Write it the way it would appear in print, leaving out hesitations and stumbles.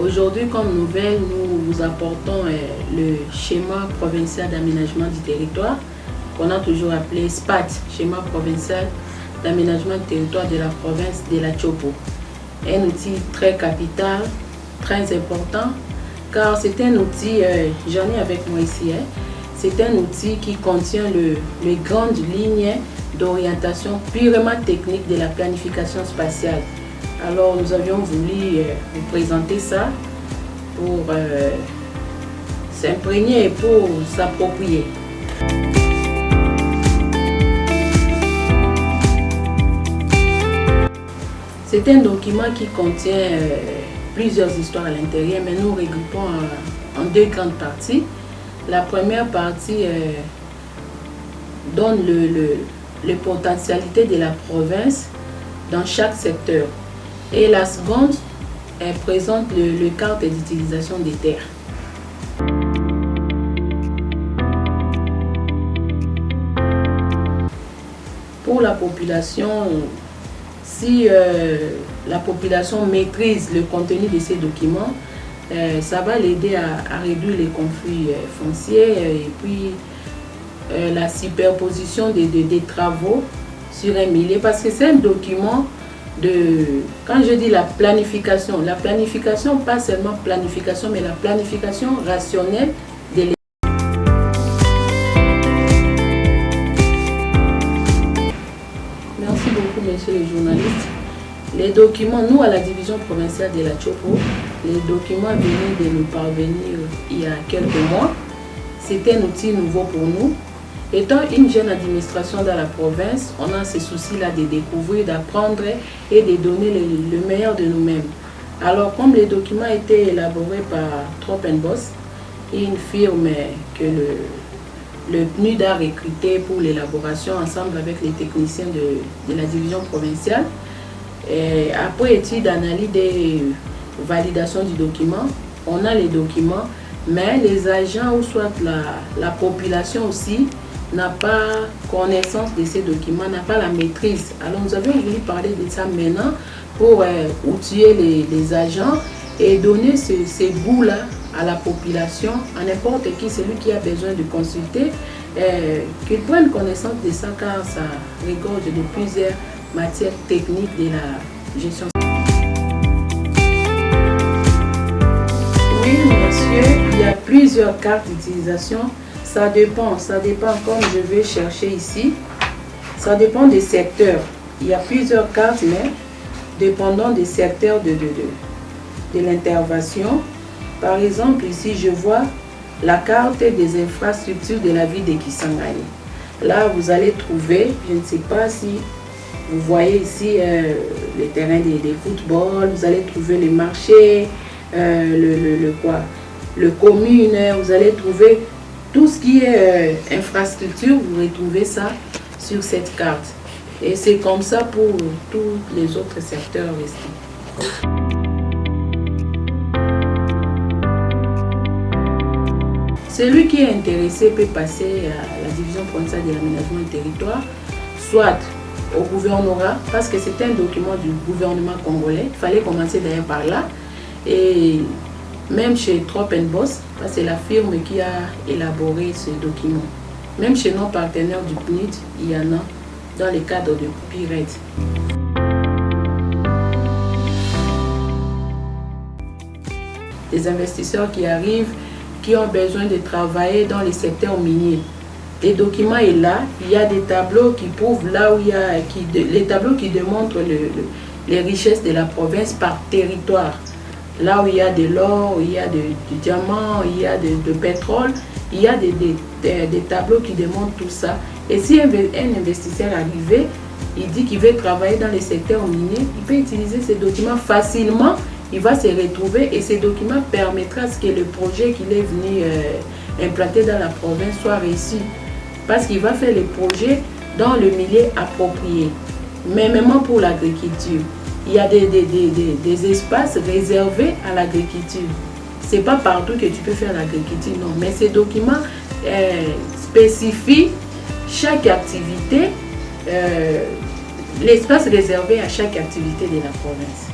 Aujourd'hui, comme nouvelle, nous vous apportons le schéma provincial d'aménagement du territoire, qu'on a toujours appelé SPAT, schéma provincial d'aménagement du territoire de la province de la Tchopo. Un outil très capital, très important, car c'est un outil, j'en ai avec moi ici, c'est un outil qui contient les grandes lignes d'orientation purement technique de la planification spatiale. Alors nous avions voulu vous présenter ça pour s'imprégner et pour s'approprier. C'est un document qui contient plusieurs histoires à l'intérieur, mais nous regroupons en deux grandes parties. La première partie donne les potentialités de la province dans chaque secteur. Et la seconde, elle présente le cadre d'utilisation des terres. Pour la population, si la population maîtrise le contenu de ces documents, ça va l'aider à réduire les conflits fonciers et puis la superposition des travaux sur un milieu, parce que c'est un document quand je dis la planification, pas seulement planification, mais la planification rationnelle de l'État. Merci beaucoup, messieurs les journalistes. Les documents, nous à la division provinciale de la Tchopo, les documents venaient de nous parvenir il y a quelques mois. C'est un outil nouveau pour nous. Étant une jeune administration dans la province, on a ce souci-là de découvrir, d'apprendre et de donner le meilleur de nous-mêmes. Alors, comme les documents étaient élaborés par Trop Boss, une firme que le PNUD a recruté pour l'élaboration ensemble avec les techniciens de la division provinciale, et après étude, analyse et validation du document, on a les documents, mais les agents ou soit la population aussi n'a pas connaissance de ces documents, n'a pas la maîtrise. Alors nous avions voulu parler de ça maintenant pour outiller les agents et donner ces bouts-là à la population, à n'importe qui, celui qui a besoin de consulter, qu'il prenne connaissance de ça, car ça regorge de plusieurs matières techniques de la gestion. Oui, monsieur, il y a plusieurs cartes d'utilisation. Ça dépend comme je vais chercher ici. Ça dépend des secteurs. Il y a plusieurs cartes, mais dépendant des secteurs de l'intervention. Par exemple, ici, je vois la carte des infrastructures de la ville de Kisangani. Là, vous allez trouver, je ne sais pas si vous voyez ici les terrains de football, vous allez trouver les marchés, le commune, vous allez trouver tout ce qui est infrastructure, vous retrouvez ça sur cette carte. Et c'est comme ça pour tous les autres secteurs ici. Celui qui est intéressé peut passer à la division provinciale de l'aménagement du territoire, soit au gouvernorat, parce que c'est un document du gouvernement congolais. Il fallait commencer d'ailleurs par là. Et même chez Trop Boss, c'est la firme qui a élaboré ce document. Même chez nos partenaires du PNUD, il y en a dans le cadre de Pirate. Des investisseurs qui arrivent, qui ont besoin de travailler dans les secteurs miniers. Les documents est là, il y a des tableaux qui prouvent là où il y a, les tableaux qui démontrent les richesses de la province par territoire. Là où il y a de l'or, il y a du diamant, il y a de pétrole, il y a des tableaux qui démontrent tout ça. Et si un investisseur arrivé, il dit qu'il veut travailler dans les secteurs miniers, il peut utiliser ces documents facilement, il va se retrouver et ces documents permettront à ce que le projet qu'il est venu implanter dans la province soit réussi. Parce qu'il va faire les projets dans le milieu approprié. Mais même pour l'agriculture, il y a des espaces réservés à l'agriculture. Ce n'est pas partout que tu peux faire l'agriculture, non. Mais ces documents spécifient chaque activité, l'espace réservé à chaque activité de la province.